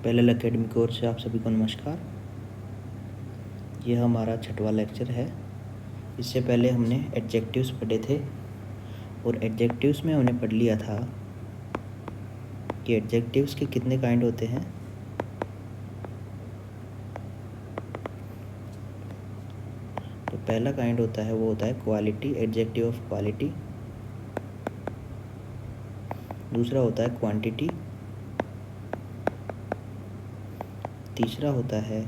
Parallel academy की ओर से आप सभी को नमस्कार। यह हमारा 6वां लेक्चर है। इससे पहले हमने एडजेक्टिव्स पढ़े थे और एडजेक्टिव्स में हमने पढ़ लिया था कि एडजेक्टिव्स के कितने काइंड होते हैं। तो पहला काइंड होता है वो होता है क्वालिटी, एडजेक्टिव ऑफ क्वालिटी। दूसरा होता है क्वांटिटी। तीसरा होता है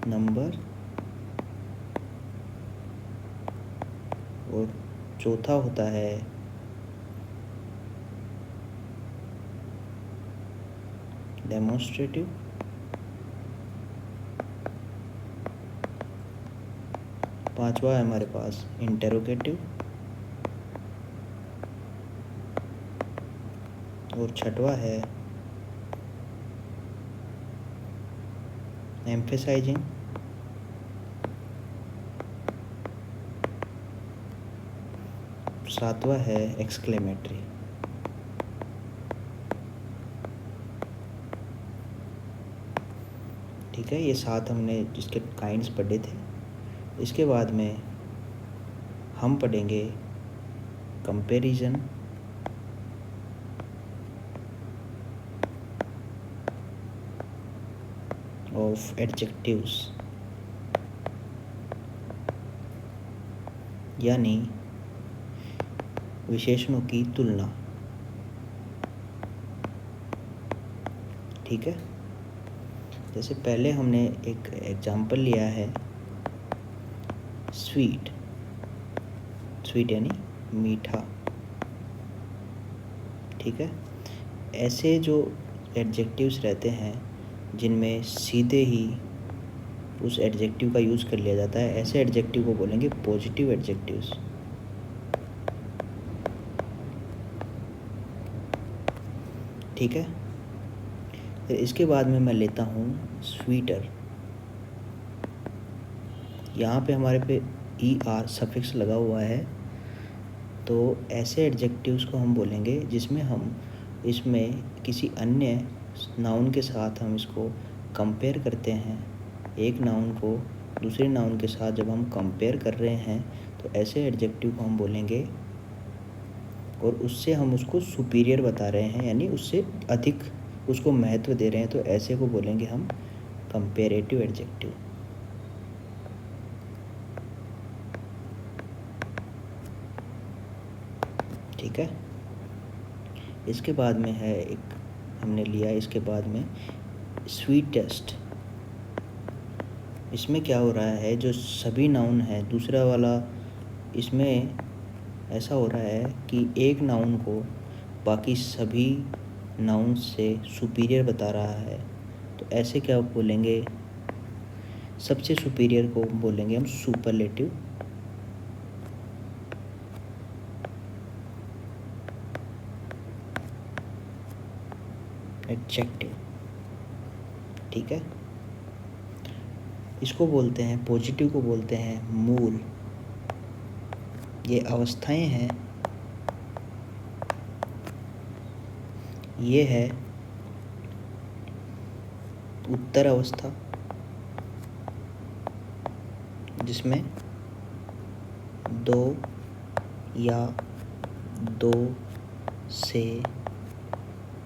नंबर और चौथा होता है डेमोन्स्ट्रेटिव। पांचवा है हमारे पास इंटेरोगेटिव और छठवा है एम्फेसाइजिंग। सातवां है एक्सक्लेमेटरी। ठीक है, ये 7 हमने जिसके काइंड्स पढ़े थे। इसके बाद में हम पढ़ेंगे कंपैरिजन, ऑफ एडजेक्टिव्स, यानी विशेषणों की तुलना। ठीक है, जैसे पहले हमने एक एग्जाम्पल लिया है स्वीट। स्वीट यानी मीठा। ठीक है, ऐसे जो एडजेक्टिव्स रहते हैं जिनमें सीधे ही उस एडजेक्टिव का यूज़ कर लिया जाता है, ऐसे एडजेक्टिव को बोलेंगे पॉजिटिव एडजेक्टिव्स। ठीक है, फिर इसके बाद में मैं लेता हूँ स्वीटर। यहाँ पे हमारे पे ER सफिक्स लगा हुआ है, तो ऐसे एडजेक्टिव्स को हम बोलेंगे जिसमें हम इसमें किसी अन्य नाउन के साथ हम इसको कंपेयर करते हैं। एक नाउन को दूसरे नाउन के साथ जब हम कंपेयर कर रहे हैं तो ऐसे एडजेक्टिव को हम बोलेंगे, और उससे हम उसको सुपीरियर बता रहे हैं, यानी उससे अधिक उसको महत्व दे रहे हैं, तो ऐसे को बोलेंगे हम कंपेरेटिव एडजेक्टिव। ठीक है, इसके बाद में है एक हमने लिया, इसके बाद में स्वीटेस्ट। इसमें क्या हो रहा है, जो सभी नाउन है दूसरा वाला, इसमें ऐसा हो रहा है कि एक नाउन को बाकी सभी नाउन से सुपीरियर बता रहा है, तो ऐसे क्या बोलेंगे, सबसे सुपीरियर को बोलेंगे हम सुपरलेटिव। एडजेक्टिव। ठीक है, इसको बोलते हैं, पॉजिटिव को बोलते हैं मूल। ये अवस्थाएं हैं, ये है उत्तर अवस्था जिसमें 2 या 2 से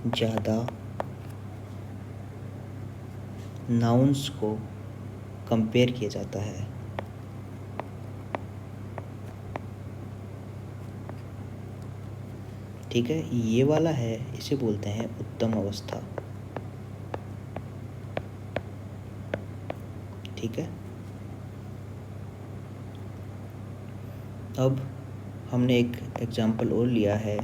ज़्यादा नाउन्स को कंपेयर किया जाता है। ठीक है, ये वाला है, इसे बोलते हैं उत्तम अवस्था। ठीक है, अब हमने एक एग्जाम्पल और लिया है।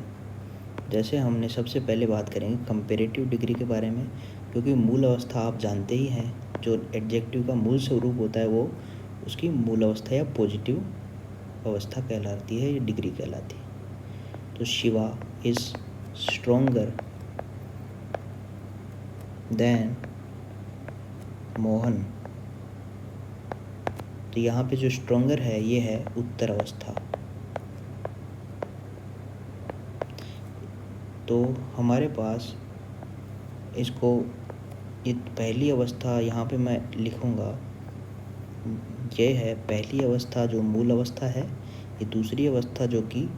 जैसे हमने सबसे पहले बात करेंगे कंपेरेटिव डिग्री के बारे में, क्योंकि मूल अवस्था आप जानते ही हैं, जो एडजेक्टिव का मूल स्वरूप होता है वो उसकी मूल अवस्था या पॉजिटिव अवस्था कहलाती है, या डिग्री कहलाती है। तो Shiva is stronger than Mohan. तो यहाँ पे जो स्ट्रोंगर है ये है उत्तर अवस्था। तो हमारे पास इसको ये पहली अवस्था यहाँ पे मैं लिखूँगा, ये है पहली अवस्था जो मूल अवस्था है, ये दूसरी अवस्था जो कि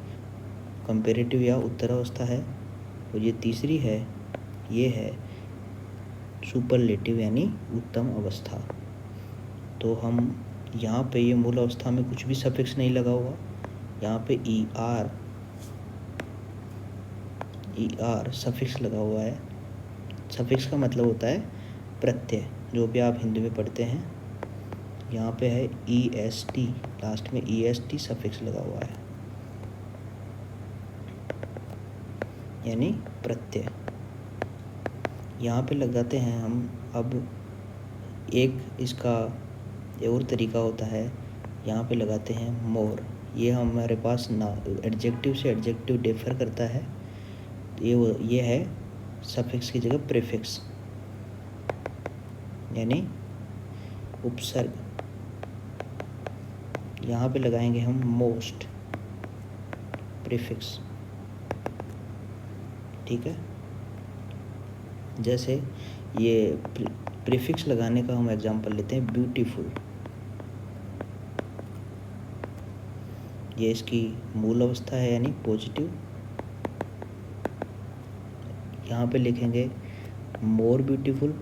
कंपैरेटिव या उत्तर अवस्था है, और ये तीसरी है, ये है सुपरलेटिव यानी उत्तम अवस्था। तो हम यहाँ पे ये मूल अवस्था में कुछ भी सफिक्स नहीं लगा हुआ, यहाँ पे ER सफिक्स लगा हुआ है। सफिक्स का मतलब होता है प्रत्यय, जो भी आप हिंदी में पढ़ते हैं। यहाँ पे है EST, लास्ट में EST सफिक्स लगा हुआ है, यानी प्रत्यय। यहाँ पे लगाते हैं हम। अब एक इसका और तरीका होता है, यहाँ पे लगाते हैं मोर। ये हमारे पास ना एडजेक्टिव से एडजेक्टिव डिफर करता है, ये है सफिक्स की जगह प्रीफिक्स यानी उपसर्ग। यहाँ पे लगाएंगे हम मोस्ट प्रीफिक्स, ठीक है। जैसे ये प्रीफिक्स लगाने का हम एग्जांपल लेते हैं, ब्यूटीफुल। ये इसकी मूल अवस्था है यानी पॉजिटिव। यहाँ पे लिखेंगे मोर ब्यूटीफुल,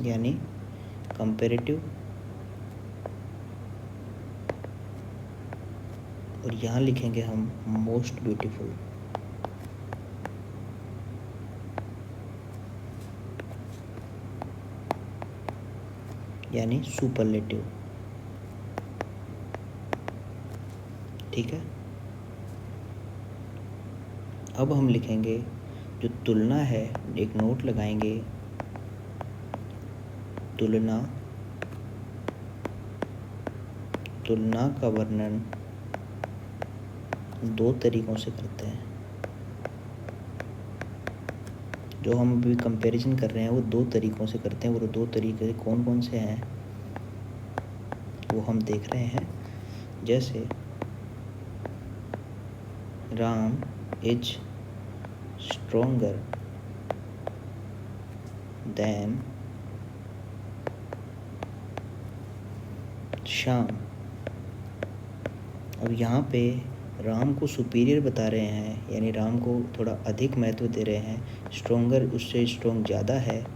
यानी कंपैरेटिव। और यहाँ लिखेंगे हम मोस्ट ब्यूटीफुल, यानी सुपरलेटिव, ठीक है। अब हम लिखेंगे जो तुलना है, एक नोट लगाएंगे, तुलना का वर्णन दो तरीकों से करते हैं। जो हम अभी कंपैरिजन कर रहे हैं वो दो तरीकों से करते हैं, वो दो तरीके कौन कौन से हैं वो हम देख रहे हैं। जैसे Ram is stronger then Shyam. अब यहाँ पे राम को सुपीरियर बता रहे हैं, यानी राम को थोड़ा अधिक महत्व दे रहे हैं। स्ट्रोंगर उससे स्ट्रोंग ज़्यादा है,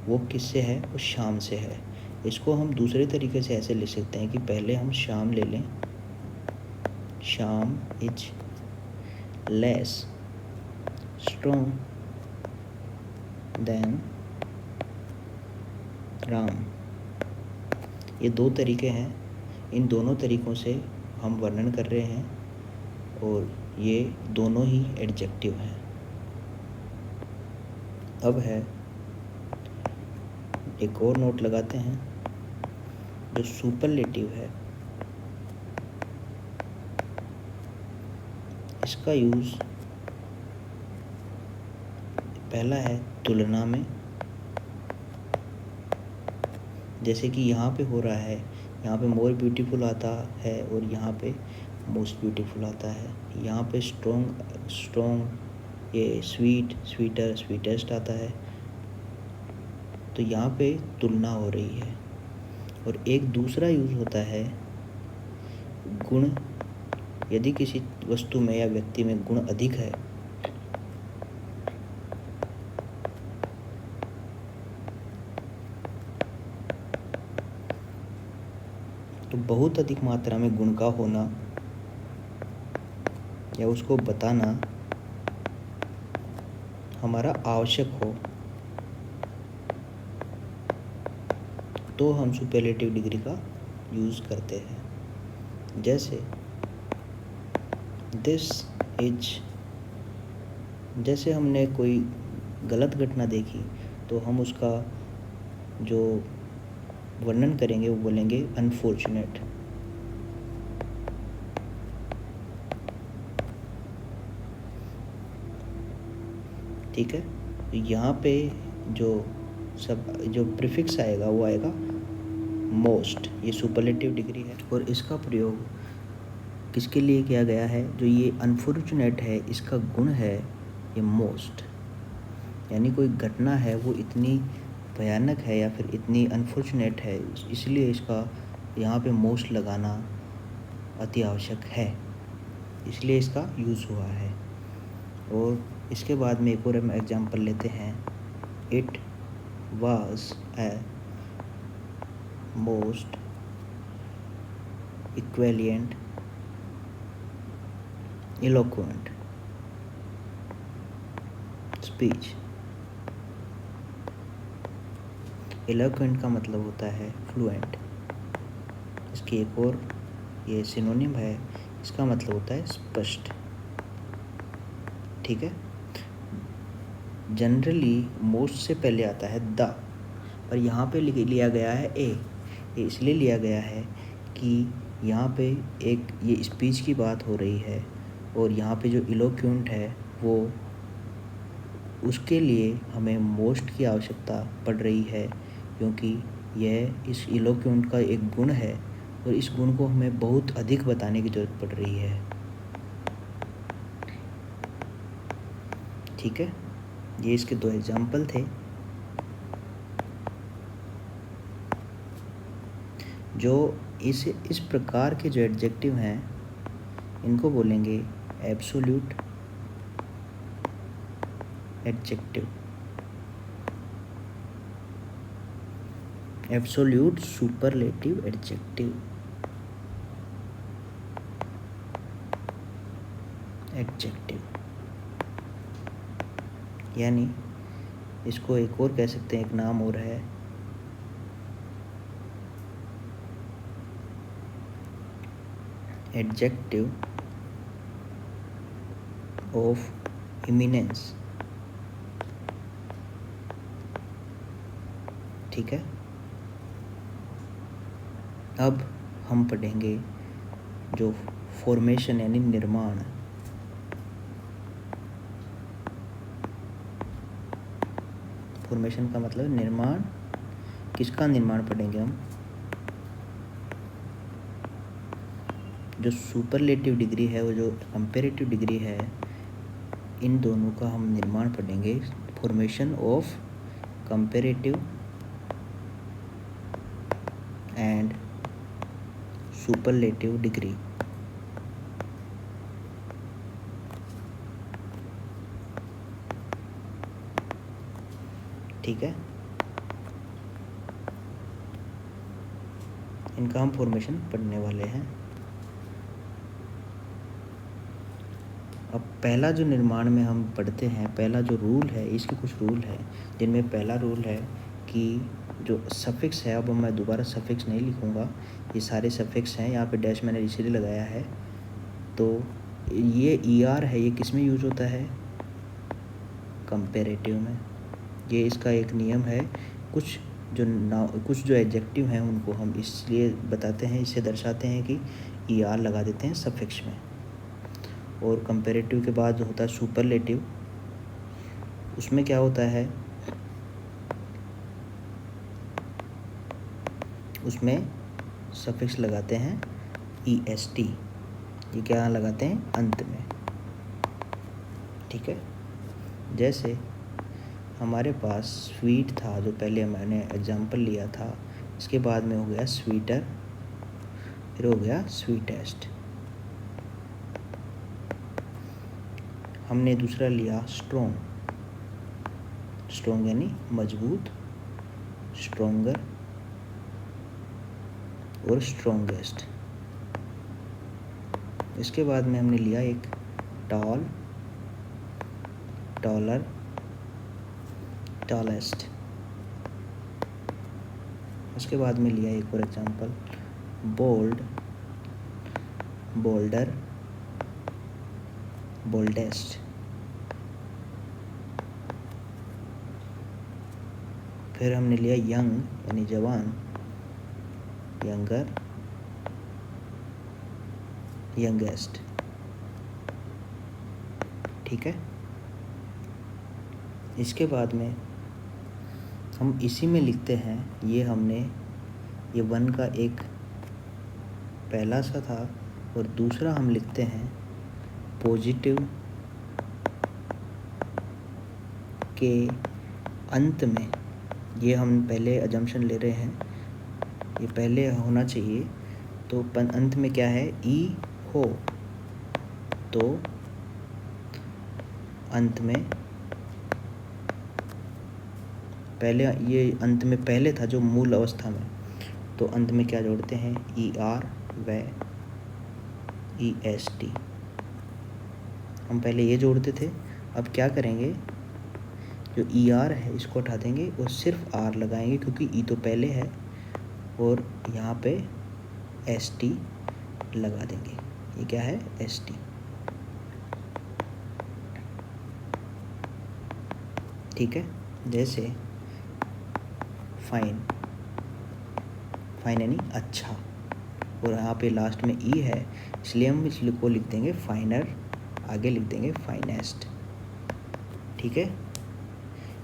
वो किससे है? वो श्याम से है। इसको हम दूसरे तरीके से ऐसे लिख सकते हैं कि पहले हम श्याम ले लें, Shyam is less strong than Ram. ये दो तरीके हैं, इन दोनों तरीकों से हम वर्णन कर रहे हैं और ये दोनों ही एडजेक्टिव हैं। अब है एक और नोट लगाते हैं, जो सुपरलेटिव है इसका यूज़ पहला है तुलना में, जैसे कि यहाँ पे हो रहा है, यहाँ पे मोर ब्यूटीफुल आता है और यहाँ पे मोस्ट ब्यूटीफुल आता है। यहाँ पे स्ट्रोंग, ये स्वीटर, स्वीटेस्ट आता है। तो यहाँ पे तुलना हो रही है। और एक दूसरा यूज़ होता है गुण। यदि किसी वस्तु में या व्यक्ति में गुण अधिक है तो बहुत अधिक मात्रा में गुण का होना या उसको बताना हमारा आवश्यक हो तो हम सुपरलेटिव डिग्री का यूज़ करते हैं। जैसे दिस इज, जैसे हमने कोई गलत घटना देखी तो हम उसका जो वर्णन करेंगे वो बोलेंगे अनफॉर्चुनेट। ठीक है। तो यहाँ पे जो प्रीफिक्स आएगा वो आएगा मोस्ट, ये सुपरलेटिव डिग्री है और इसका प्रयोग किसके लिए किया गया है? जो ये अनफॉर्चुनेट है इसका गुण है ये मोस्ट, यानी कोई घटना है वो इतनी भयानक है या फिर इतनी अनफॉर्चुनेट है, इसलिए इसका यहाँ पे मोस्ट लगाना अति आवश्यक है, इसलिए इसका यूज़ हुआ है। और इसके बाद में एक और हम एग्जांपल लेते हैं, it was a most eloquent eloquent speech. eloquent का मतलब होता है फ्लुएंट, इसकी एक और ये सिनोनिम है, इसका मतलब होता है स्पष्ट। ठीक है, जनरली मोस्ट से पहले आता है द, पर यहाँ पे लिया गया है ए। ये इसलिए लिया गया है कि यहाँ पे एक ये स्पीच की बात हो रही है और यहाँ पे जो इलोक्वेंट है वो उसके लिए हमें मोस्ट की आवश्यकता पड़ रही है, क्योंकि यह इस इलोक्वेंट का एक गुण है और इस गुण को हमें बहुत अधिक बताने की ज़रूरत पड़ रही है। ठीक है, ये इसके 2 एग्जाम्पल थे। जो इस प्रकार के जो एडजेक्टिव हैं इनको बोलेंगे absolute adjective, absolute superlative adjective, यानी इसको एक और कह सकते हैं, एक नाम और है एडजेक्टिव ऑफ इमिनेंस। ठीक है, अब हम पढ़ेंगे जो फॉर्मेशन यानी निर्माण। फॉर्मेशन का मतलब निर्माण, किसका निर्माण पढ़ेंगे हम? जो सुपरलेटिव डिग्री है वो जो कंपैरेटिव डिग्री है, इन दोनों का हम निर्माण पढ़ेंगे। Formation of comparative and superlative degree. ठीक है, इनका हम फॉर्मेशन पढ़ने वाले हैं। अब पहला जो निर्माण में हम पढ़ते हैं, पहला जो रूल है, इसके कुछ रूल है जिनमें पहला रूल है कि जो सफिक्स है, अब मैं दोबारा सफिक्स नहीं लिखूँगा, ये सारे सफिक्स हैं, यहाँ पे डैश मैंने इसलिए लगाया है। तो ये ER है, ये किस में यूज होता है? कंपैरेटिव में। ये इसका एक नियम है। कुछ जो एडजेक्टिव हैं उनको हम इसलिए बताते हैं, इससे दर्शाते हैं कि ER लगा देते हैं सफिक्स में। और कंपैरेटिव के बाद जो होता है सुपरलेटिव, उसमें क्या होता है, उसमें सफिक्स लगाते हैं EST, ये क्या लगाते हैं? अंत में। ठीक है, जैसे हमारे पास स्वीट था, जो पहले मैंने एग्जाम्पल लिया था, इसके बाद में हो गया स्वीटर, फिर हो गया स्वीटेस्ट। हमने दूसरा लिया स्ट्रॉन्ग, स्ट्रॉन्ग यानी मजबूत, स्ट्रॉन्गर और स्ट्रॉन्गेस्ट। इसके बाद में हमने लिया एक टॉल, टॉलर, टॉलेस्ट। उसके बाद में लिया एक और एग्जांपल बोल्ड, बोल्डर, बोल्डेस्ट। फिर हमने लिया यंग यानी जवान, यंगर, यंगेस्ट। ठीक है, इसके बाद में हम इसी में लिखते हैं, ये हमने ये 1 का एक पहला सा था और दूसरा हम लिखते हैं पॉजिटिव के अंत में, ये हम पहले अजम्पशन ले रहे हैं, ये पहले होना चाहिए, तो अंत में क्या है, ई हो, तो अंत में पहले, ये अंत में पहले था जो मूल अवस्था में, तो अंत में क्या जोड़ते हैं, ई आर व ई एस टी। हम पहले ये जोड़ते थे, अब क्या करेंगे, जो ई आर है इसको हटा देंगे और सिर्फ आर लगाएंगे, क्योंकि ई तो पहले है, और यहाँ पे एस टी लगा देंगे। ये क्या है, एस टी। ठीक है, जैसे फाइन, फाइन यानी अच्छा, और यहाँ पे लास्ट में ई है, इसलिए हम इसको लिख देंगे फाइनर, आगे लिख देंगे फाइनेस्ट। ठीक है,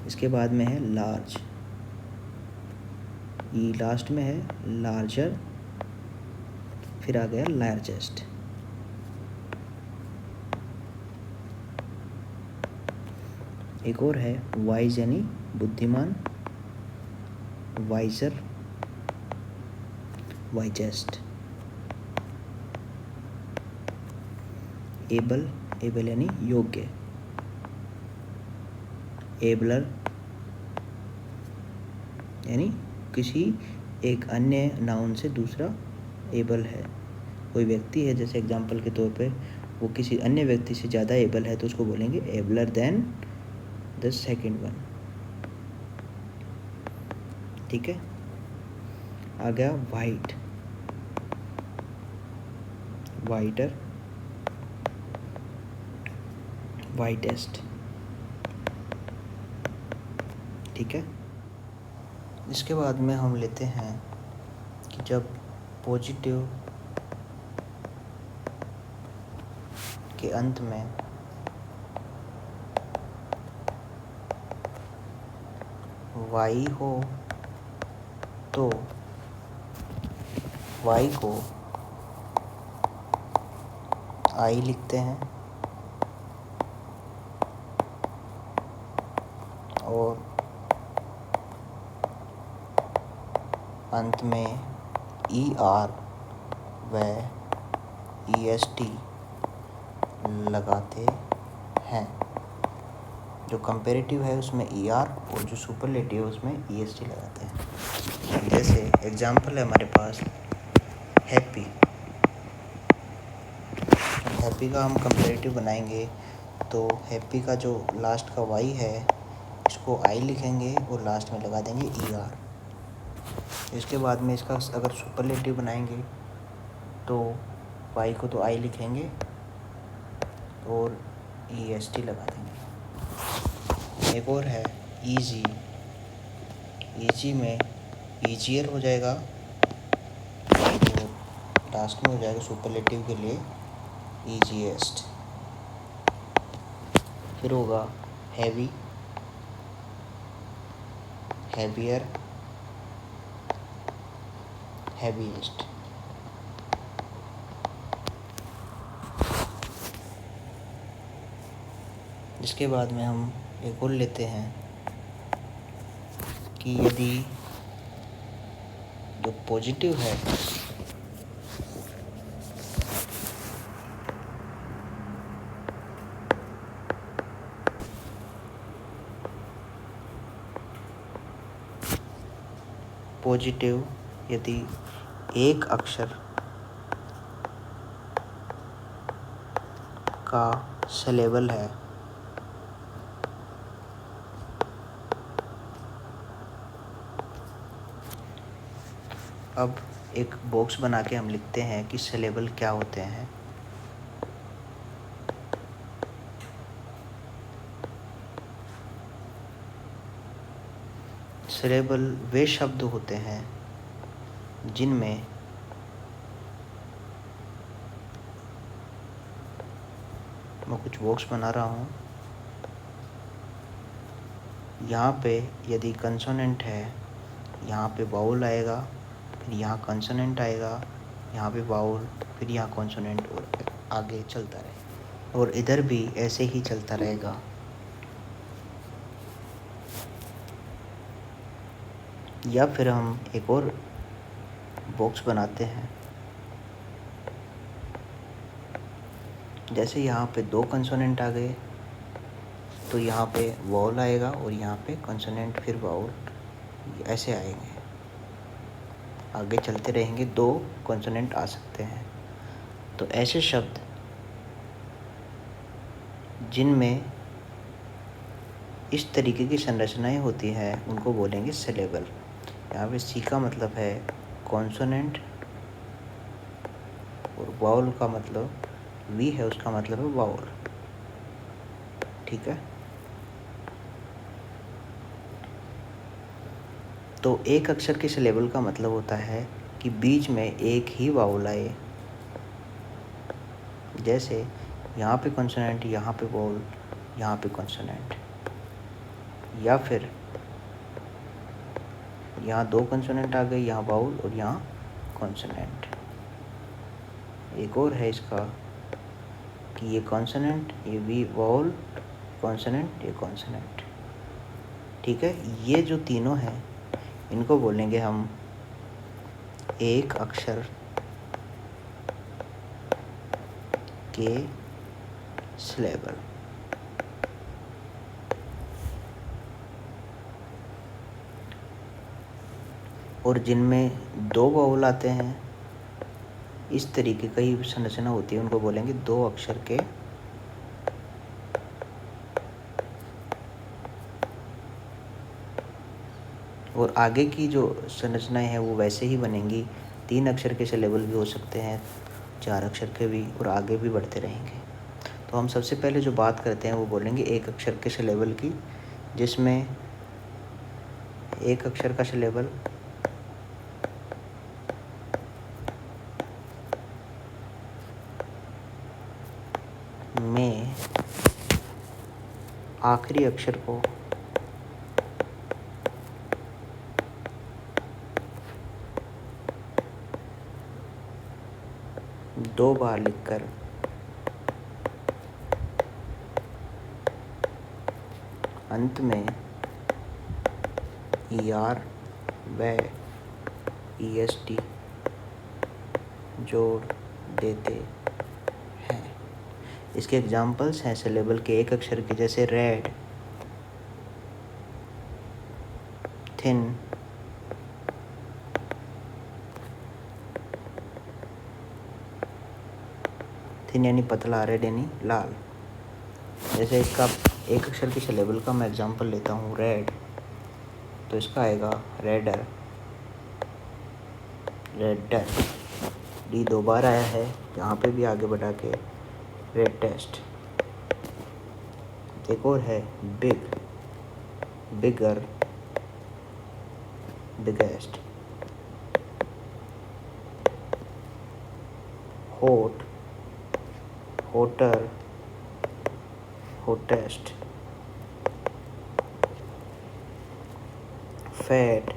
इसके बाद में है लार्ज, ई लास्ट में है, लार्जर, फिर आ गया लार्जेस्ट। एक और है वाइज यानी बुद्धिमान, वाइजर, वाइजेस्ट। एबल, एबल यानी योग्य, एबलर यानी किसी एक अन्य नाउन से दूसरा एबल है, कोई व्यक्ति है, जैसे एग्जांपल के तौर पे वो किसी अन्य व्यक्ति से ज़्यादा एबल है, तो उसको बोलेंगे abler than the second one. ठीक है, आ गया वाइट, वाइटर, वाइटेस्ट। ठीक है, इसके बाद में हम लेते हैं कि जब पॉजिटिव के अंत में वाई हो, तो वाई को आई लिखते हैं, और अंत में ई आर व ई एस टी लगाते हैं। जो कंपेरेटिव है उसमें ई आर, और जो सुपरलेटिव है उसमें ई एस टी लगाते हैं। जैसे एग्जाम्पल है हमारे पास हैप्पी, हैप्पी का हम कंपेरेटिव बनाएंगे, तो हैप्पी का जो लास्ट का वाई है इसको आई लिखेंगे और लास्ट में लगा देंगे ई आर। इसके बाद में इसका अगर सुपरलेटिव बनाएंगे तो वाई को तो आई लिखेंगे और ई एस टी लगा देंगे। एक और है ईजी, ईजी में ईजियर हो जाएगा, और लास्ट में हो जाएगा सुपरलेटिव के लिए ईजीएस्ट। फिर होगा हैवी, हैवियर, हैवीएस्ट। इसके बाद में हम एक और लेते हैं कि यदि जो पॉजिटिव है पॉजिटिव यदि एक अक्षर का सिलेबल है, अब एक बॉक्स बना के हम लिखते हैं कि सिलेबल क्या होते हैं। सिलेबल वे शब्द होते हैं जिनमें मैं कुछ बॉक्स बना रहा हूँ, यहाँ पे यदि कंसोनेंट है यहाँ पे वाउल आएगा, फिर यहाँ कंसोनेंट आएगा, यहाँ पे वाउल, फिर यहाँ कॉन्सोनेंट और आगे चलता रहेगा। और इधर भी ऐसे ही चलता रहेगा। या फिर हम एक और बॉक्स बनाते हैं। जैसे यहाँ पे 2 कंसोनेंट आ गए तो यहाँ पे वाउल आएगा और यहाँ पे कंसोनेंट फिर वाउल, ऐसे आएंगे। आगे चलते रहेंगे, 2 कंसोनेंट आ सकते हैं। तो ऐसे शब्द जिनमें इस तरीके की संरचनाएं होती हैं उनको बोलेंगे सिलेबल। यहाँ पे सी का मतलब है कॉन्सोनेंट और वाउल का मतलब, वी है उसका मतलब है वाउल। ठीक है। तो एक अक्षर के सिलेबल का मतलब होता है कि बीच में एक ही वाउल आए। जैसे यहाँ पे कॉन्सोनेंट, यहाँ पे वाउल, यहाँ पे कॉन्सोनेंट। या फिर यहाँ 2 कॉन्सोनेंट आ गए, यहाँ वाउल और यहाँ कॉन्सोनेंट। एक और है इसका कि ये कॉन्सोनेंट, ये वी वाउल, कॉन्सोनेंट, ये कॉन्सोनेंट। ठीक है। ये जो तीनों हैं इनको बोलेंगे हम एक अक्षर के सिलेबल। और जिनमें 2 वाउल आते हैं, इस तरीके का ही संरचना होती है, उनको बोलेंगे 2 अक्षर के और आगे की जो संरचनाएं हैं वो वैसे ही बनेंगी। 3 अक्षर के सिलेबल भी हो सकते हैं, 4 अक्षर के भी, और आगे भी बढ़ते रहेंगे। तो हम सबसे पहले जो बात करते हैं वो बोलेंगे एक अक्षर के सिलेबल की, जिसमें एक अक्षर का सिलेबल में आखिरी अक्षर को दो बार लिखकर अंत में ER व EST जोड़ देते हैं। इसके एग्जाम्पल्स हैं सिलेबल के एक अक्षर के, जैसे रेड, थिन, थिन यानी पतला, रेड यानी लाल। जैसे इसका एक अक्षर के सिलेबल का मैं एग्जांपल लेता हूँ, रेड, तो इसका आएगा रेडर, रेडर। डी 2 बार आया है, यहाँ पे भी आगे बढ़ा के रेड टेस्ट। एक और है big, bigger, biggest. Hot, hotter, hottest. Fat,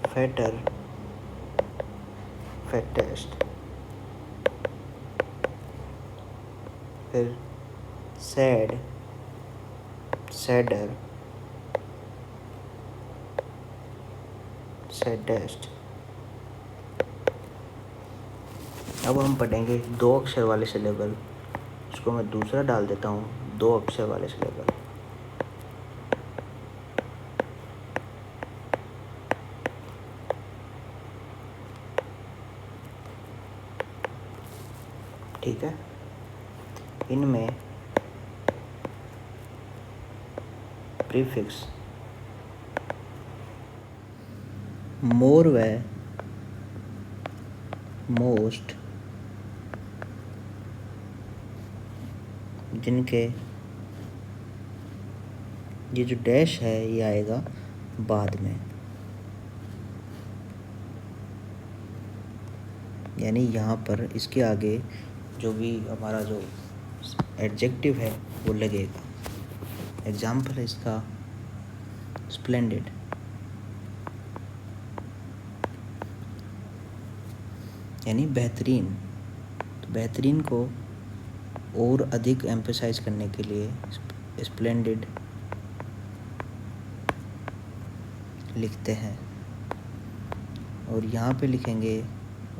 fatter, fattest. फिर सैड, सैडर, सैडेस्ट। अब हम पढ़ेंगे 2 अक्षर वाले सिलेबल। इसको मैं दूसरा डाल देता हूँ, 2 अक्षर वाले सिलेबल। ठीक है। इनमें प्रीफिक्स मोर व मोस्ट, जिनके ये जो डैश है ये आएगा बाद में, यानी यहाँ पर इसके आगे जो भी हमारा जो एडजेक्टिव है वो लगेगा। एग्जाम्पल है इसका स्प्लेंडेड। यानी बेहतरीन। तो बेहतरीन को और अधिक एम्फसाइज करने के लिए स्प्लेंडिड लिखते हैं। और यहाँ पे लिखेंगे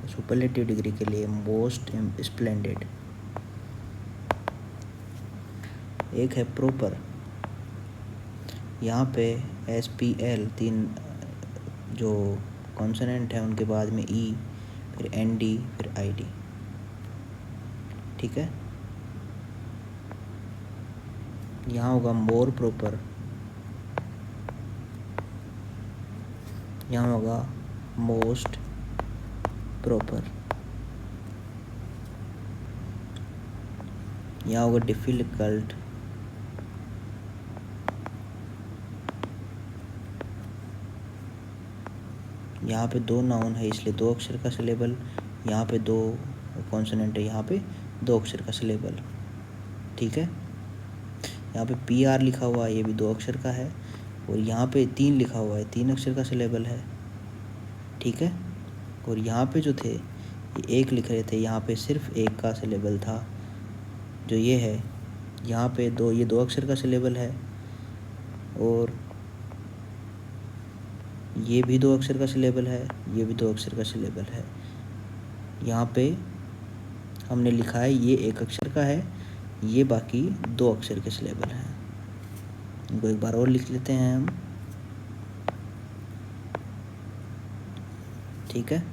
सुपरलेटिव डिग्री के लिए मोस्ट स्प्लेंडिड। एक है प्रॉपर, यहाँ पे SPL 3 जो कॉन्सोनेंट है उनके बाद में E, फिर ND, फिर ID। ठीक है, यहाँ होगा मोर प्रॉपर, यहाँ होगा मोस्ट प्रॉपर, यहाँ होगा डिफिकल्ट, यहाँ पे 2 नाउन है इसलिए 2 अक्षर का सिलेबल, यहाँ पे 2 कॉन्सोनेंट है, यहाँ पे 2 अक्षर का सिलेबल। ठीक है, यहाँ पे PR लिखा हुआ है, ये भी 2 अक्षर का है, और यहाँ पे 3 लिखा हुआ है, 3 अक्षर का सिलेबल है। ठीक है, और यहाँ पे जो थे ये 1 लिख रहे थे, यहाँ पे सिर्फ 1 का सिलेबल था जो ये है। यहाँ पे 2, ये 2 अक्षर का सिलेबल है, और ये भी 2 अक्षर का सिलेबल है, ये भी 2 अक्षर का सिलेबल है। यहाँ पे हमने लिखा है ये 1 अक्षर का है, ये बाकी 2 अक्षर के सिलेबल हैं। इनको एक बार और लिख लेते हैं हम। ठीक है,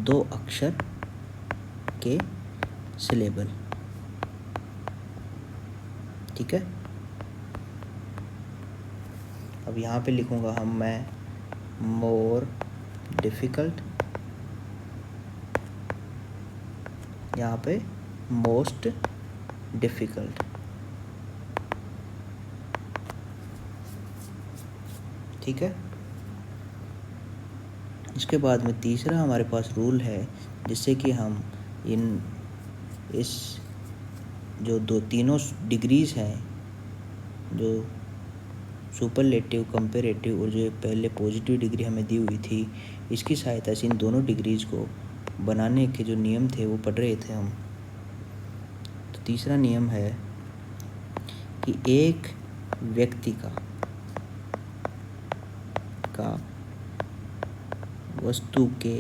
2 अक्षर के सिलेबल। ठीक है, अब यहाँ पे लिखूँगा मैं मोर डिफ़िकल्ट, यहाँ पे मोस्ट डिफ़िकल्ट। ठीक है, इसके बाद में तीसरा हमारे पास रूल है जिससे कि हम इस जो तीनों डिग्रीज़ हैं, जो सुपरलेटिव, कंपैरेटिव और जो पहले पॉजिटिव डिग्री हमें दी हुई थी, इसकी सहायता से इन दोनों डिग्रीज़ को बनाने के जो नियम थे वो पढ़ रहे थे हम। तो तीसरा नियम है कि एक व्यक्ति का वस्तु के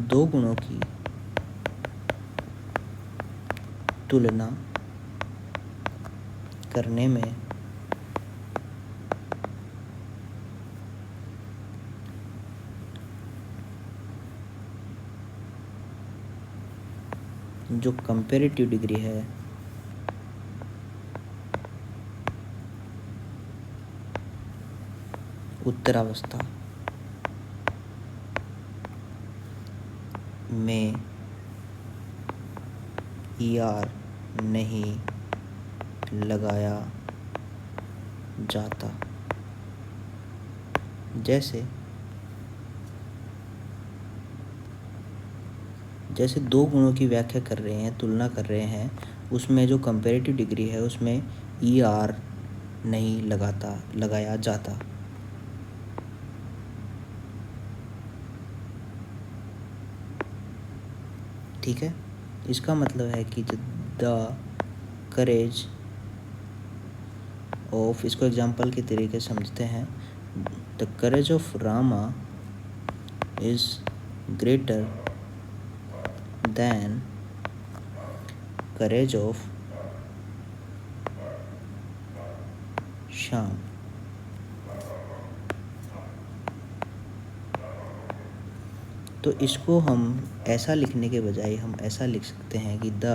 2 गुणों की तुलना करने में जो कंपैरेटिव डिग्री है उत्तरावस्था में ER नहीं लगाया जाता। जैसे 2 गुणों की व्याख्या कर रहे हैं, तुलना कर रहे हैं, उसमें जो कंपैरेटिव डिग्री है उसमें ER नहीं लगाया जाता। ठीक है, इसका मतलब है कि द करेज ऑफ, इसको एग्जाम्पल के तरीके से समझते हैं। The courage of Rama is greater than courage of Shyam. तो इसको हम ऐसा लिखने के बजाय हम ऐसा लिख सकते हैं कि द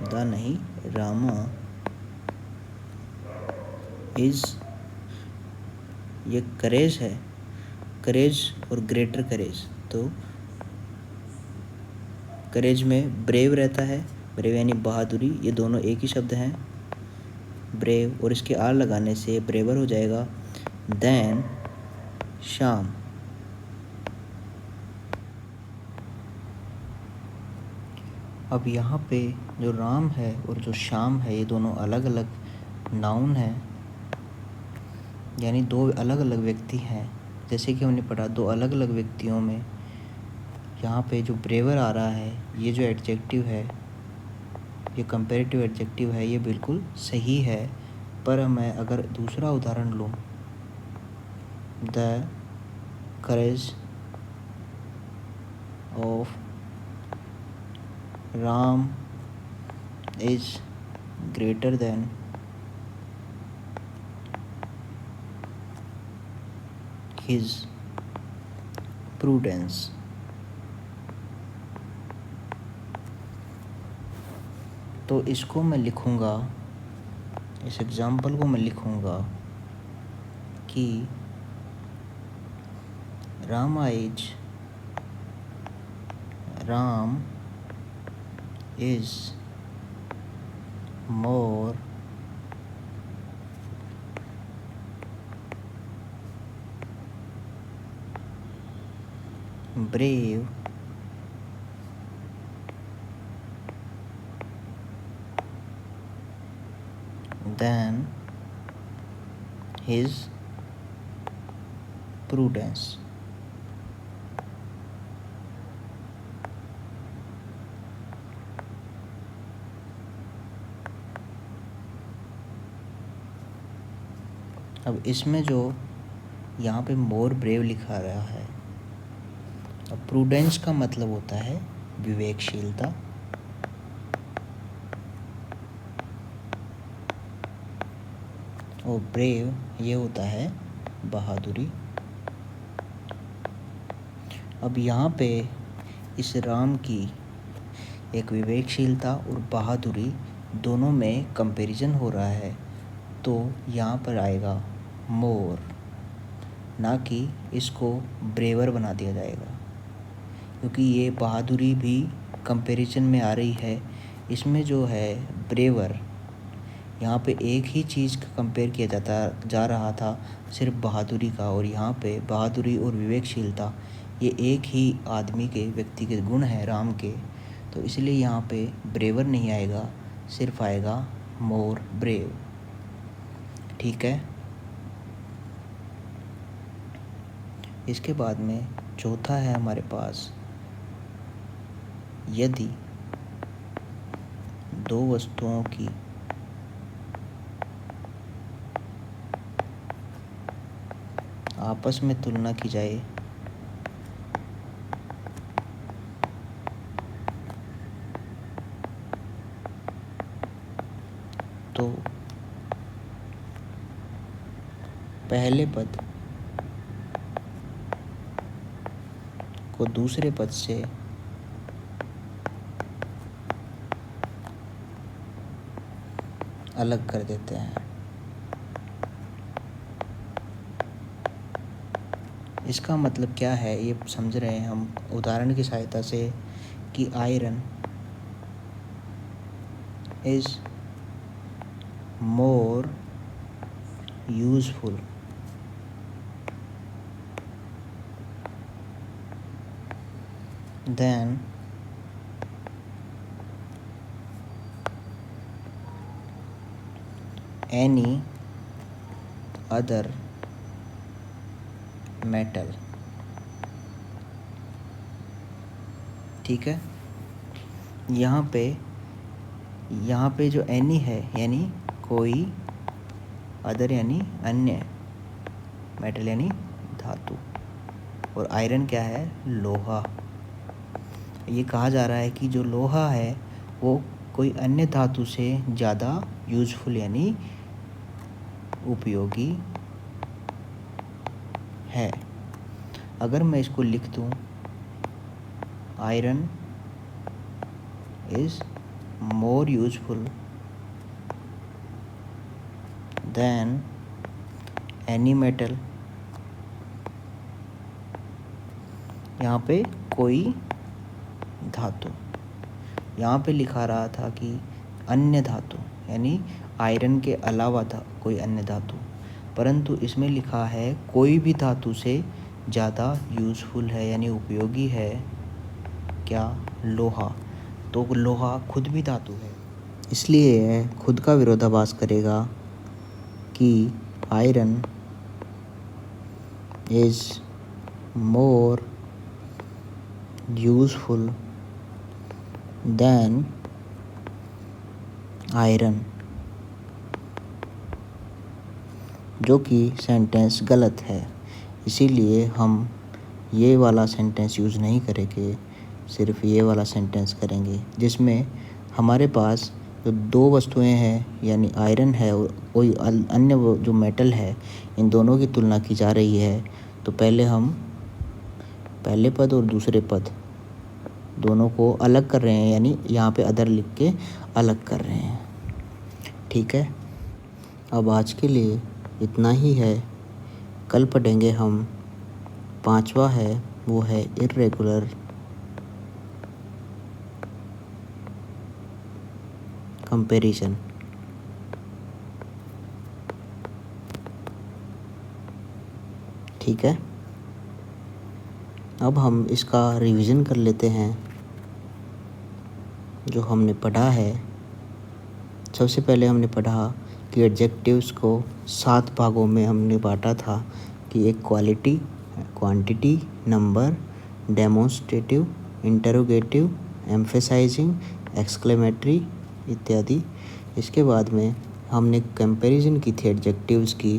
नहीं, रामा इज़, ये करेज है, करेज और ग्रेटर करेज। तो करेज में ब्रेव रहता है, ब्रेव यानी बहादुरी, ये दोनों एक ही शब्द हैं, ब्रेव, और इसके आर लगाने से ब्रेवर हो जाएगा देन श्याम। अब यहाँ पे जो राम है और जो श्याम है ये दोनों अलग अलग नाउन हैं, यानी 2 अलग अलग व्यक्ति हैं। जैसे कि हमने पढ़ा दो अलग अलग व्यक्तियों में, यहाँ पे जो ब्रेवर आ रहा है, ये जो एडजेक्टिव है, ये कंपैरेटिव एडजेक्टिव है, ये बिल्कुल सही है। पर मैं अगर दूसरा उदाहरण लूँ, the courage of Ram is greater than his prudence. तो इसको मैं लिखूँगा, इस एग्ज़ाम्पल को मैं लिखूँगा कि Ram is more brave than his prudence। अब इसमें जो यहाँ पे मोर ब्रेव लिखा रहा है, अब प्रूडेंस का मतलब होता है विवेकशीलता, और ब्रेव ये होता है बहादुरी। अब यहाँ पे इस राम की एक विवेकशीलता और बहादुरी दोनों में कंपैरिजन हो रहा है, तो यहाँ पर आएगा मोर, ना कि इसको ब्रेवर बना दिया जाएगा, क्योंकि ये बहादुरी भी कंपैरिजन में आ रही है। इसमें जो है ब्रेवर, यहाँ पे एक ही चीज़ का कंपेयर किया जा रहा था, सिर्फ बहादुरी का, और यहाँ पे बहादुरी और विवेकशीलता ये एक ही आदमी के, व्यक्ति के गुण हैं राम के, तो इसलिए यहाँ पे ब्रेवर नहीं आएगा, सिर्फ आएगा मोर ब्रेव। ठीक है। इसके बाद में चौथा है हमारे पास, यदि दो वस्तुओं की आपस में तुलना की जाए तो पहले पद को दूसरे पद से अलग कर देते हैं। इसका मतलब क्या है ये समझ रहे हैं हम उदाहरण की सहायता से, कि iron is more useful than any other metal. ठीक है। यहाँ पे जो एनी है यानी कोई, अदर यानी अन्य, मेटल यानी धातु, और आयरन क्या है, लोहा। ये कहा जा रहा है कि जो लोहा है वो कोई अन्य धातु से ज़्यादा यूजफुल यानी उपयोगी है। अगर मैं इसको लिख दूँ, iron is more useful than any metal, यहाँ पे कोई धातु, यहाँ पे लिखा रहा था कि अन्य धातु यानी आयरन के अलावा था कोई अन्य धातु, परंतु इसमें लिखा है कोई भी धातु से ज़्यादा यूज़फुल है यानी उपयोगी है, क्या, लोहा। तो लोहा खुद भी धातु है, इसलिए यह खुद का विरोधाभास करेगा कि iron is more useful than iron, जो कि सेंटेंस गलत है। इसीलिए हम ये वाला सेंटेंस यूज़ नहीं करेंगे, सिर्फ ये वाला सेंटेंस करेंगे जिसमें हमारे पास जो दो वस्तुएं हैं यानी आयरन है और कोई अन्य वो जो मेटल है, इन दोनों की तुलना की जा रही है। तो पहले हम पहले पद और दूसरे पद दोनों को अलग कर रहे हैं, यानी यहाँ पे अदर लिख के अलग कर रहे हैं। ठीक है, अब आज के लिए इतना ही है। कल पढ़ेंगे हम 5वां है, वो है इर्रेगुलर कंपैरिजन। ठीक है, अब हम इसका रिवीजन कर लेते हैं जो हमने पढ़ा है। सबसे पहले हमने पढ़ा कि एडजेक्टिव्स को 7 भागों में हमने बांटा था कि एक quality, quantity, number, demonstrative, interrogative, emphasizing, exclamatory इत्यादि। इसके बाद में हमने कंपैरिजन की थी एडजेक्टिव्स की,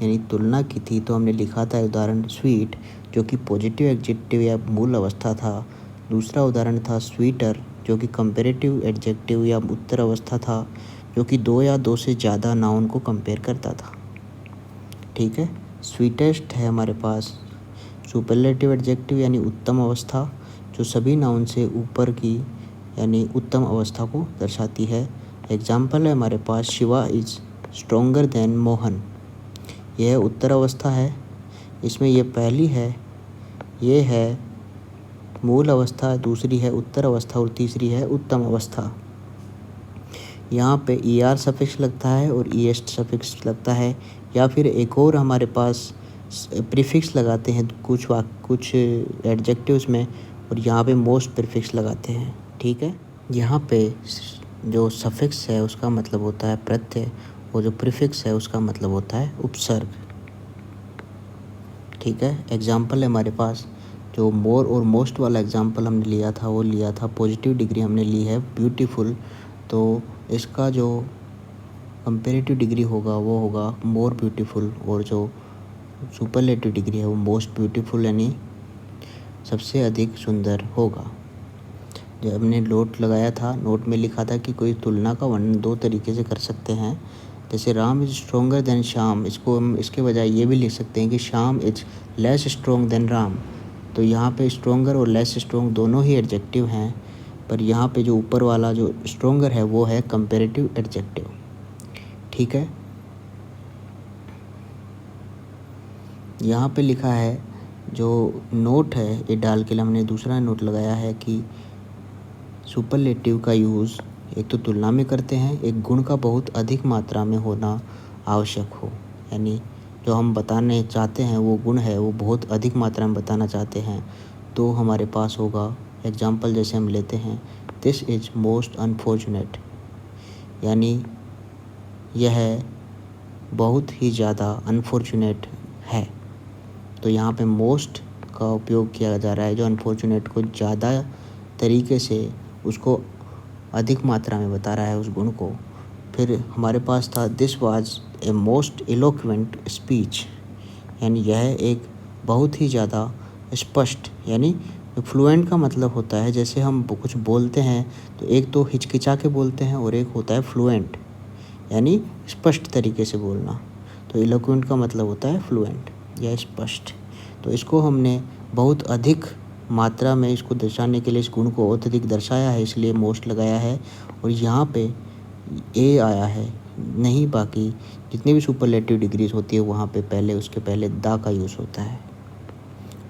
यानी तुलना की थी। तो हमने लिखा था उदाहरण स्वीट, जो कि पॉजिटिव एडजेक्टिव या मूल अवस्था था। दूसरा उदाहरण था स्वीटर, जो कि कंपैरेटिव एडजेक्टिव या उत्तर अवस्था था, जो कि 2 या 2 से ज़्यादा नाउन को कंपेयर करता था। ठीक है, स्वीटेस्ट है हमारे पास सुपरलेटिव एडजेक्टिव यानी उत्तम अवस्था, जो सभी नाउन से ऊपर की यानी उत्तम अवस्था को दर्शाती है। एग्जाम्पल है हमारे पास Shiva is stronger than Mohan, यह उत्तर अवस्था है। इसमें ये पहली है, ये है मूल अवस्था, दूसरी है उत्तर अवस्था और तीसरी है उत्तम अवस्था। यहाँ पे ER सफिक्स लगता है और EST सफिक्स लगता है, या फिर एक और हमारे पास प्रीफिक्स लगाते हैं कुछ एडजेक्टिव्स में, और यहाँ पे मोस्ट प्रीफिक्स लगाते हैं। ठीक है, यहाँ पे जो सफिक्स है उसका मतलब होता है प्रत्यय, और जो प्रीफिक्स है उसका मतलब होता है उपसर्ग। ठीक है, एग्जाम्पल है हमारे पास जो मोर और मोस्ट वाला एग्जाम्पल हमने लिया था, वो लिया था पॉजिटिव डिग्री हमने ली है ब्यूटीफुल, तो इसका जो कंपैरेटिव डिग्री होगा वो होगा मोर ब्यूटीफुल, और जो सुपरलेटिव डिग्री है वो मोस्ट ब्यूटीफुल यानी सबसे अधिक सुंदर होगा। जब हमने नोट लगाया था, नोट में लिखा था कि कोई तुलना का वर्णन 2 तरीके से कर सकते हैं। जैसे Ram is stronger then Shyam, इसको हम इसके बजाय ये भी लिख सकते हैं कि Shyam is less strong than Ram. तो यहाँ पे स्ट्रोंगर और लेस स्ट्रोंग दोनों ही एडजेक्टिव हैं, पर यहाँ पे जो ऊपर वाला जो स्ट्रोंगर है वो है कंपैरेटिव एडजेक्टिव। ठीक है, यहाँ पे लिखा है जो नोट है, ये डाल के हमने दूसरा नोट लगाया है कि सुपरलेटिव का यूज़ एक तो तुलना में करते हैं, एक गुण का बहुत अधिक मात्रा में होना आवश्यक हो, यानी जो हम बताने चाहते हैं वो गुण है वो बहुत अधिक मात्रा में बताना चाहते हैं, तो हमारे पास होगा एग्जाम्पल। जैसे हम लेते हैं दिस इज़ मोस्ट अनफॉर्चुनेट, यानी यह बहुत ही ज़्यादा अनफॉर्चुनेट है। तो यहाँ पे मोस्ट का उपयोग किया जा रहा है, जो अनफॉर्चुनेट को ज़्यादा तरीके से उसको अधिक मात्रा में बता रहा है उस गुण को। फिर हमारे पास था this was a most eloquent speech, यानी यह एक बहुत ही ज़्यादा स्पष्ट, यानी फ्लुएंट का मतलब होता है जैसे हम कुछ बोलते हैं तो एक तो हिचकिचा के बोलते हैं और एक होता है फ्लुएंट, यानी स्पष्ट तरीके से बोलना। तो इलोक्वेंट का मतलब होता है फ्लुएंट या स्पष्ट। तो इसको हमने बहुत अधिक मात्रा में इसको दर्शाने के लिए इस गुण को अत्यधिक दर्शाया है, इसलिए मोस्ट लगाया है। और यहाँ पे ए आया है, नहीं बाकी जितनी भी सुपरलेटिव डिग्रीज होती है वहाँ पे पहले उसके पहले दा का यूज़ होता है।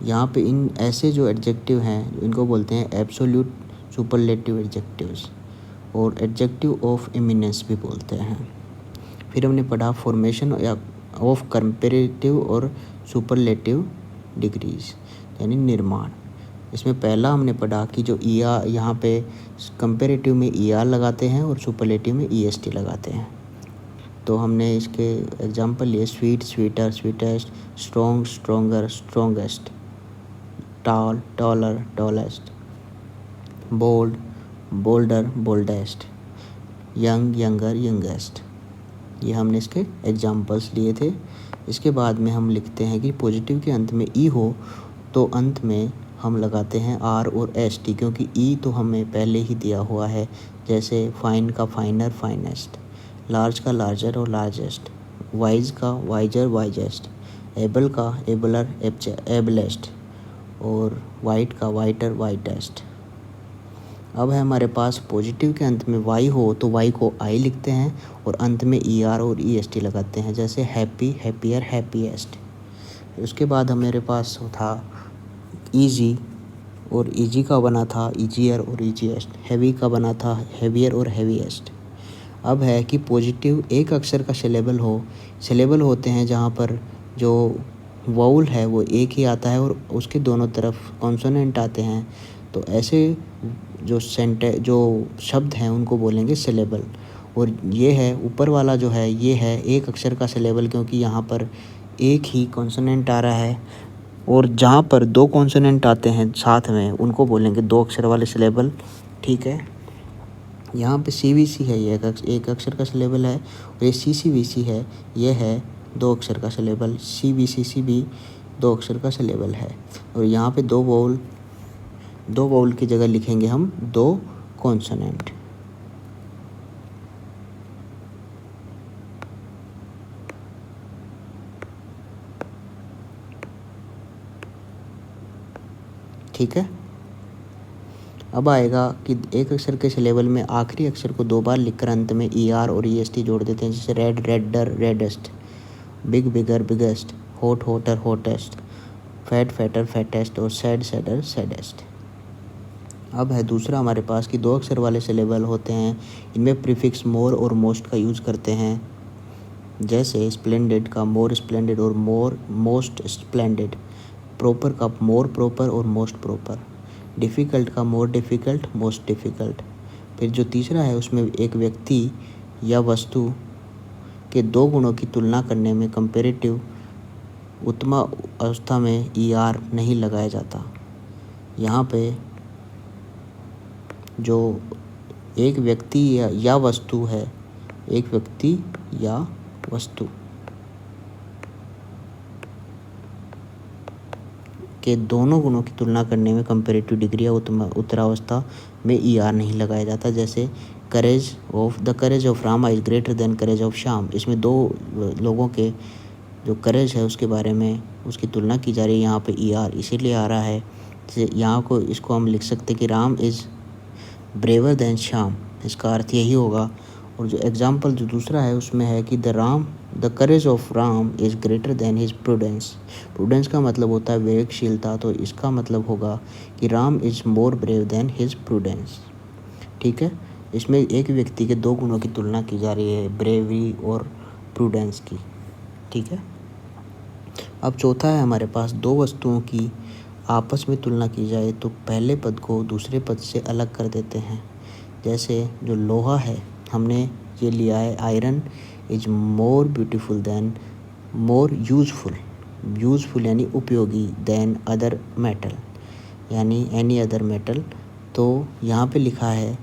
यहाँ पे इन ऐसे जो एडजेक्टिव हैं इनको बोलते हैं एब्सोल्यूट सुपरलेटिव एडजेक्टिव्स, और एडजेक्टिव ऑफ इमिनेंस भी बोलते हैं। फिर हमने पढ़ा फॉर्मेशन ऑफ कंपैरेटिव और सुपरलेटिव डिग्रीज, यानी निर्माण। इसमें पहला हमने पढ़ा कि जो यहाँ पे कंपैरेटिव में ER लगाते हैं और सुपरलेटिव में EST लगाते हैं। तो हमने इसके एग्जांपल लिए sweet sweeter sweetest, strong stronger strongest, tall taller tallest, bold bolder boldest, young younger youngest. ये हमने इसके एग्जांपल्स लिए थे। इसके बाद में हम लिखते हैं कि पॉजिटिव के अंत में ई हो तो अंत में हम लगाते हैं आर और एस टी, क्योंकि ई तो हमें पहले ही दिया हुआ है, जैसे फाइन का फाइनर फाइनेस्ट, लार्ज का लार्जर और लार्जेस्ट, वाइज का वाइजर वाइजेस्ट, एबल का एबलर एबलेस्ट और वाइट का वाइटर वाइटेस्ट। अब है हमारे पास पॉजिटिव के अंत में वाई हो तो वाई को आई लिखते हैं और अंत में ई आर और ई एस टी लगाते हैं, जैसे हैप्पी हैप्पियर हैप्पीएस्ट। उसके बाद हमारे पास था ईजी और ईजी का बना था ईजियर और ईजीएस्ट, हैवी का बना था हैवियर और हैवीएस्ट। अब है कि पॉजिटिव एक अक्षर का सिलेबल हो, सिलेबल होते हैं जहाँ पर जो वाउल है वो एक ही आता है और उसके दोनों तरफ कॉन्सोनेंट आते हैं, तो ऐसे जो शब्द हैं उनको बोलेंगे सिलेबल। और ये है ऊपर वाला जो है ये है एक अक्षर का सिलेबल, क्योंकि यहाँ पर एक ही कॉन्सोनेंट आ रहा है, और जहाँ पर दो कॉन्सोनेंट आते हैं साथ में उनको बोलेंगे दो अक्षर वाले सिलेबल। ठीक है, यहाँ पे CVC है, ये एक अक्षर का सिलेबल है, और ये CCVC है, ये है दो अक्षर का सिलेबल। CBCCB दो अक्षर का सिलेबल है, और यहाँ पे दो वाउल की जगह लिखेंगे हम दो कॉन्सोनेंट। ठीक है, अब आएगा कि एक अक्षर के सिलेबल में आखिरी अक्षर को दो बार लिखकर अंत में ER और EST जोड़ देते हैं, जैसे red redder reddest, big bigger biggest, hot hotter hottest, fat fatter fattest और सैड सैडर सैडेस्ट। अब है दूसरा हमारे पास कि दो अक्षर वाले सिलेबल होते हैं, इनमें प्रीफिक्स मोर और मोस्ट का यूज़ करते हैं, जैसे स्प्लेंडेड का मोर स्प्लेंडेड और मोस्ट स्प्लेंडेड, प्रॉपर का मोर प्रॉपर और मोस्ट प्रॉपर, डिफ़िकल्ट का मोर डिफ़िकल्ट मोस्ट डिफ़िकल्ट। फिर जो तीसरा है उसमें एक व्यक्ति या वस्तु के दो गुणों की तुलना करने में कंपैरेटिव उत्तम अवस्था में ER नहीं लगाया जाता। यहाँ पे जो एक व्यक्ति या वस्तु है, एक व्यक्ति या वस्तु के दोनों गुणों की तुलना करने में कंपैरेटिव डिग्री या उत्तरावस्था में ER नहीं लगाया जाता, जैसे the courage of Rama is greater than courage of Shyam. इसमें दो लोगों के जो करेज है उसके बारे में उसकी तुलना की जा रही है, यहाँ पे ER इसीलिए आ रहा है। जैसे यहाँ इसको हम लिख सकते कि Ram is braver than Shyam, इसका अर्थ यही होगा। और जो एग्जाम्पल जो दूसरा है उसमें है कि the courage of Ram is greater than his prudence. Prudence का मतलब होता है विवेकशीलता, तो इसका मतलब होगा कि Ram is more brave than his prudence. ठीक है, इसमें एक व्यक्ति के दो गुणों की तुलना की जा रही है, ब्रेवरी और प्रूडेंस की। ठीक है, अब चौथा है हमारे पास दो वस्तुओं की आपस में तुलना की जाए तो पहले पद को दूसरे पद से अलग कर देते हैं। जैसे जो लोहा है हमने ये लिया है, iron is more beautiful then more useful यानी उपयोगी, देन अदर मेटल यानी एनी अदर मेटल। तो यहाँ पे लिखा है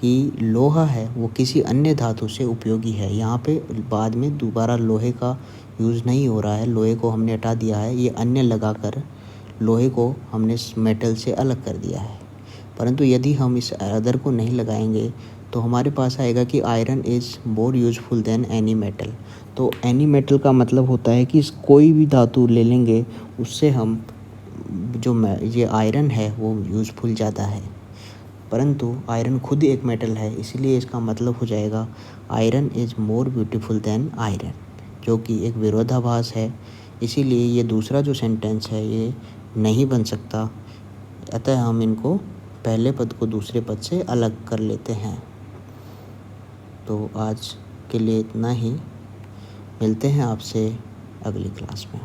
कि लोहा है वो किसी अन्य धातु से उपयोगी है, यहाँ पे बाद में दोबारा लोहे का यूज़ नहीं हो रहा है, लोहे को हमने हटा दिया है, ये अन्य लगाकर लोहे को हमने मेटल से अलग कर दिया है। परंतु यदि हम इस अदर को नहीं लगाएंगे तो हमारे पास आएगा कि iron is more useful than any metal. तो एनी मेटल का मतलब होता है कि कोई भी धातु ले लेंगे उससे हम ये आयरन है वो यूज़फुल ज़्यादा है, परंतु आयरन खुद एक मेटल है, इसलिए इसका मतलब हो जाएगा iron is more beautiful then iron, जो कि एक विरोधाभास है। इसीलिए ये दूसरा जो सेंटेंस है ये नहीं बन सकता, अतः हम इनको पहले पद को दूसरे पद से अलग कर लेते हैं। तो आज के लिए इतना ही, मिलते हैं आपसे अगली क्लास में।